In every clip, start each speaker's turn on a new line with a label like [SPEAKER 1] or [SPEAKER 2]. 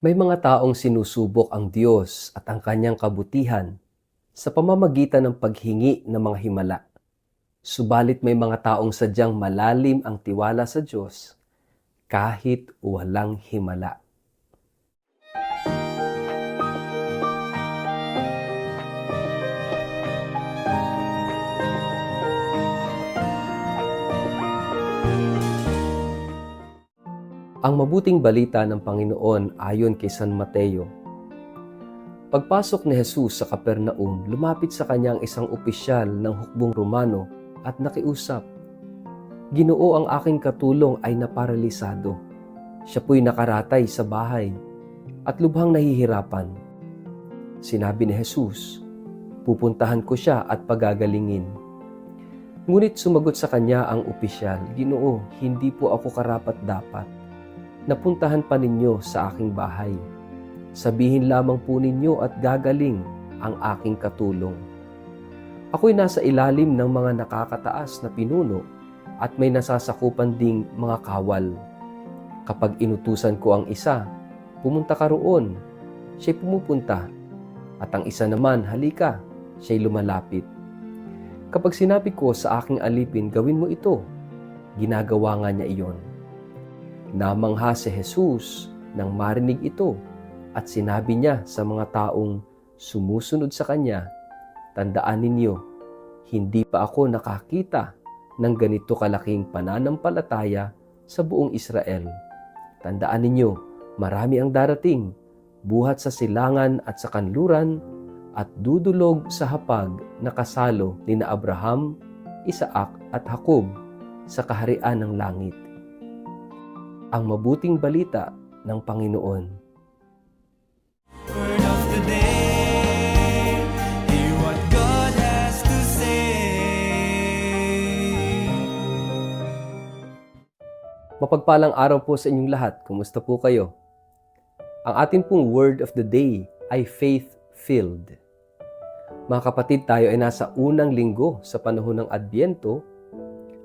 [SPEAKER 1] May mga taong sinusubok ang Diyos at ang kanyang kabutihan sa pamamagitan ng paghingi ng mga himala. Subalit may mga taong sadyang malalim ang tiwala sa Diyos kahit walang himala. Ang mabuting balita ng Panginoon ayon kay San Mateo. Pagpasok ni Jesus sa Capernaum, lumapit sa kanya ang isang opisyal ng hukbong Romano at nakiusap, "Ginoo, ang aking katulong ay naparalisado. Siya po'y nakaratay sa bahay at lubhang nahihirapan." Sinabi ni Jesus, "Pupuntahan ko siya at pagagalingin." Ngunit sumagot sa kanya ang opisyal, "Ginoo, hindi po ako karapat-dapat. Napuntahan pa ninyo sa aking bahay. Sabihin lamang po ninyo at gagaling ang aking katulong. Ako'y nasa ilalim ng mga nakakataas na pinuno at may nasasakupan ding mga kawal. Kapag inutusan ko ang isa, pumunta ka roon, siya'y pumupunta. At ang isa naman, halika, siya'y lumalapit. Kapag sinabi ko sa aking alipin, gawin mo ito, ginagawa nga niya iyon." Namangha si Jesus nang marinig ito at sinabi niya sa mga taong sumusunod sa kanya, "Tandaan ninyo, hindi pa ako nakakita ng ganito kalaking pananampalataya sa buong Israel. Tandaan ninyo, marami ang darating, buhat sa silangan at sa kanluran, at dudulog sa hapag na kasalo ni na Abraham, Isaac at Jacob sa kaharian ng langit." Ang mabuting balita ng Panginoon.
[SPEAKER 2] Word of the day, hear what God has to say.
[SPEAKER 1] Mapagpalang araw po sa inyong lahat. Kumusta po kayo? Ang ating pong word of the day ay faith-filled. Mga kapatid, tayo ay nasa unang linggo sa panahon ng Adbyento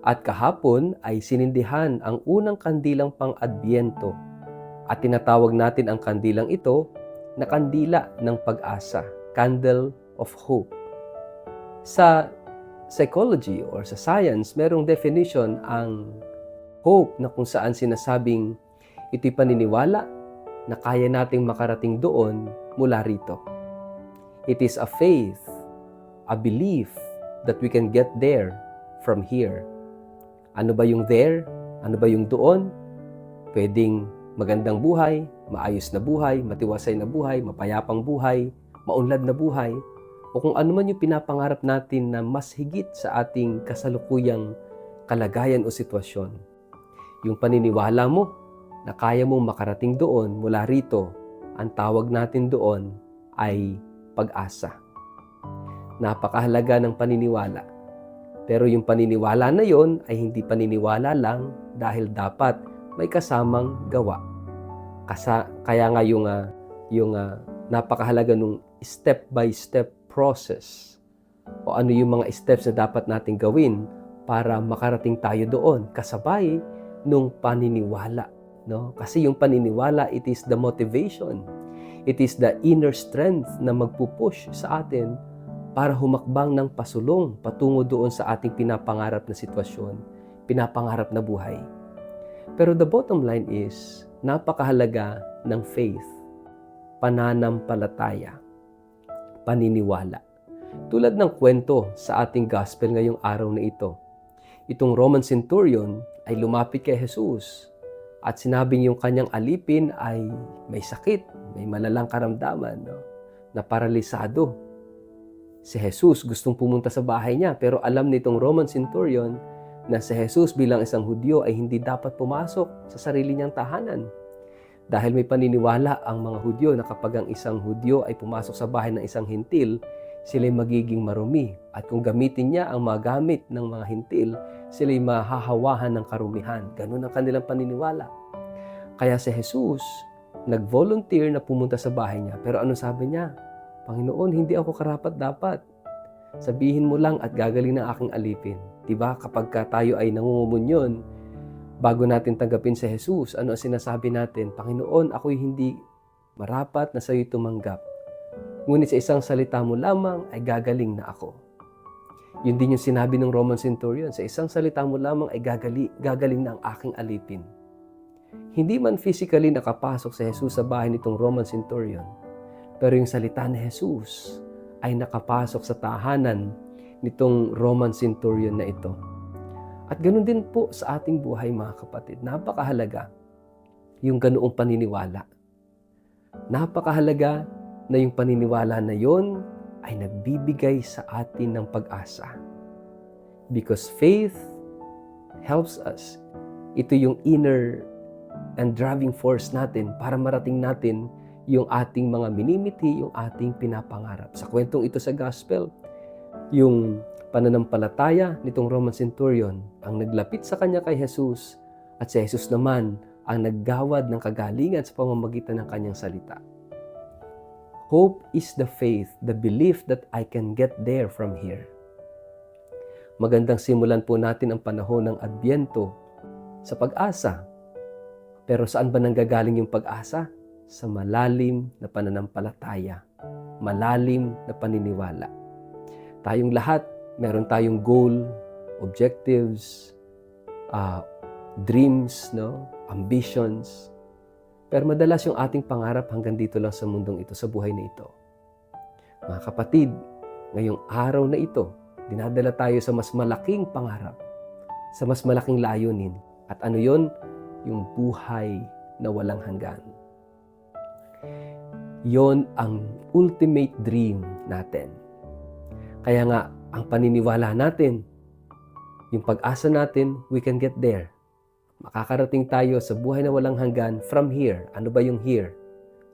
[SPEAKER 1] at kahapon ay sinindihan ang unang kandilang pang-Adbyento at tinatawag natin ang kandilang ito na kandila ng pag-asa, candle of hope. Sa psychology or sa science, merong definition ang hope na kung saan sinasabing ito'y paniniwala na kaya nating makarating doon mula rito. It is a faith, a belief that we can get there from here. Ano ba yung there? Ano ba yung doon? Pwedeng magandang buhay, maayos na buhay, matiwasay na buhay, mapayapang buhay, maunlad na buhay, o kung ano man yung pinapangarap natin na mas higit sa ating kasalukuyang kalagayan o sitwasyon. Yung paniniwala mo na kaya mong makarating doon mula rito, ang tawag natin doon ay pag-asa. Napakahalaga ng paniniwala. Pero yung paniniwala na yon ay hindi paniniwala lang dahil dapat may kasamang gawa. Kaya nga yung napakahalaga nung step-by-step process o ano yung mga steps na dapat nating gawin para makarating tayo doon kasabay nung paniniwala. No? Kasi yung paniniwala, it is the motivation. It is the inner strength na magpupush sa atin para humakbang ng pasulong patungo doon sa ating pinapangarap na sitwasyon, pinapangarap na buhay. Pero the bottom line is, napakahalaga ng faith, pananampalataya, paniniwala. Tulad ng kwento sa ating gospel ngayong araw na ito, itong Roman centurion ay lumapit kay Jesus at sinabing yung kanyang alipin ay may sakit, may malalang karamdaman, na paralisado. Si Jesus gustong pumunta sa bahay niya pero alam nitong Roman centurion na si Jesus bilang isang Hudyo ay hindi dapat pumasok sa sarili niyang tahanan. Dahil may paniniwala ang mga Hudyo na kapag ang isang Hudyo ay pumasok sa bahay ng isang hintil, sila'y magiging marumi. At kung gamitin niya ang mga gamit ng mga hintil, sila'y mahahawahan ng karumihan. Ganun ang kanilang paniniwala. Kaya si Jesus nag-volunteer na pumunta sa bahay niya. Pero ano sabi niya? "Panginoon, hindi ako karapat-dapat. Sabihin mo lang at gagaling ng aking alipin." Diba? Kapag tayo ay nangungumunyon, bago natin tanggapin si Jesus, ano ang sinasabi natin? "Panginoon, ako'y hindi Marapat na sa'yo'y tumanggap. Ngunit sa isang salita mo lamang ay gagaling na ako. Yun din yung sinabi ng Roman centurion, sa isang salita mo lamang ay gagaling na ang aking alipin. Hindi man physically nakapasok si Jesus sa bahay nitong Roman centurion, pero yung salita ni Jesus ay nakapasok sa tahanan nitong Roman centurion na ito. At ganoon din po sa ating buhay, mga kapatid. Napakahalaga yung ganoong paniniwala. Napakahalaga na yung paniniwala na yon ay nagbibigay sa atin ng pag-asa. Because faith helps us. Ito yung inner and driving force natin para marating natin yung ating mga minimiti, yung ating pinapangarap. Sa kwentong ito sa gospel, yung pananampalataya nitong Roman centurion ang naglapit sa kanya kay Jesus at si Jesus naman ang naggawad ng kagalingan sa pamamagitan ng kanyang salita. Hope is the faith, the belief that I can get there from here. Magandang simulan po natin ang panahon ng Adbyento sa pag-asa. Pero saan ba nanggagaling yung pag-asa? Sa malalim na pananampalataya, malalim na paniniwala. Tayong lahat, meron tayong goal, objectives, dreams, ambitions. Pero madalas yung ating pangarap hanggang dito lang sa mundong ito, sa buhay na ito. Mga kapatid, ngayong araw na ito, dinadala tayo sa mas malaking pangarap, sa mas malaking layunin. At ano yon? Yung buhay na walang hanggan. Yon ang ultimate dream natin. Kaya nga, ang paniniwala natin, yung pag-asa natin, we can get there. Makakarating tayo sa buhay na walang hanggan from here. Ano ba yung here?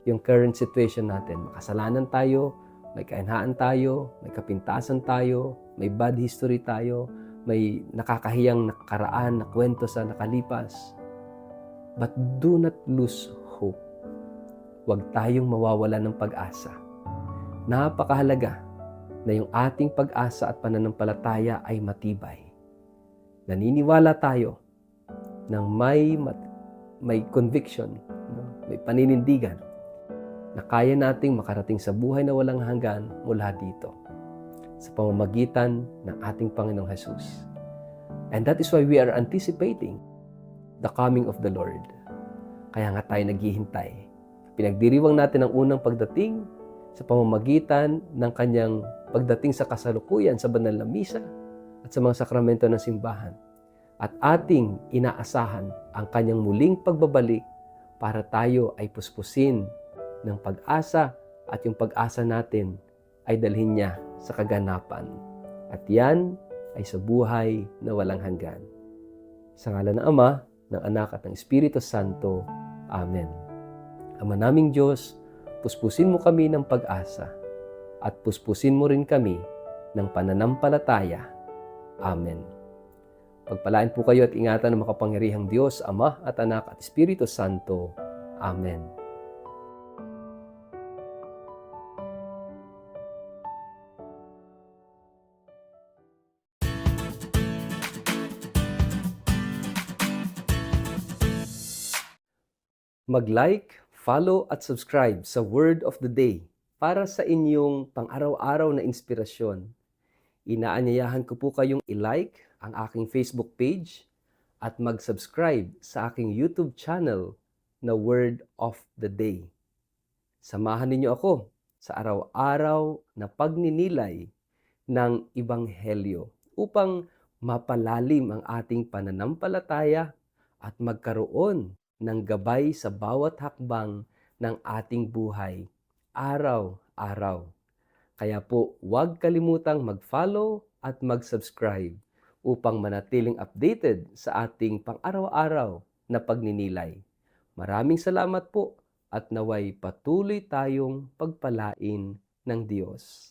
[SPEAKER 1] Yung current situation natin. Makasalanan tayo, may kahinaan tayo, may kapintasan tayo, may bad history tayo, may nakakahiyang nakaraan na kwento sa nakalipas. But do not lose hope. Huwag tayong mawawala ng pag-asa. Napakahalaga na yung ating pag-asa at pananampalataya ay matibay. Naniniwala tayo ng may conviction, may paninindigan na kaya nating makarating sa buhay na walang hanggan mula dito sa pamamagitan ng ating Panginoong Jesus. And that is why we are anticipating the coming of the Lord. Kaya nga tayo naghihintay. Pinagdiriwang natin ang unang pagdating sa pamamagitan ng kanyang pagdating sa kasalukuyan sa banal na misa at sa mga sakramento ng simbahan. At ating inaasahan ang kanyang muling pagbabalik para tayo ay puspusin ng pag-asa at yung pag-asa natin ay dalhin niya sa kaganapan. At yan ay sa buhay na walang hanggan. Sa ngalan ng Ama, ng Anak at ng Espiritu Santo. Amen. Ama naming Diyos, puspusin mo kami ng pag-asa at puspusin mo rin kami ng pananampalataya. Amen. Pagpalain po kayo at ingatan ng makapangyarihang Diyos, Ama at Anak at Espiritu Santo. Amen. Mag-like, follow at subscribe sa Word of the Day para sa inyong pang-araw-araw na inspirasyon. Inaanyayahan ko po kayong i-like ang aking Facebook page at mag-subscribe sa aking YouTube channel na Word of the Day. Samahan ninyo ako sa araw-araw na pagninilay ng Ebanghelyo upang mapalalim ang ating pananampalataya at magkaroon ng gabay sa bawat hakbang ng ating buhay, araw-araw. Kaya po, huwag kalimutang mag-follow at mag-subscribe upang manatiling updated sa ating pang-araw-araw na pagninilay. Maraming salamat po at naway patuloy tayong pagpalain ng Diyos.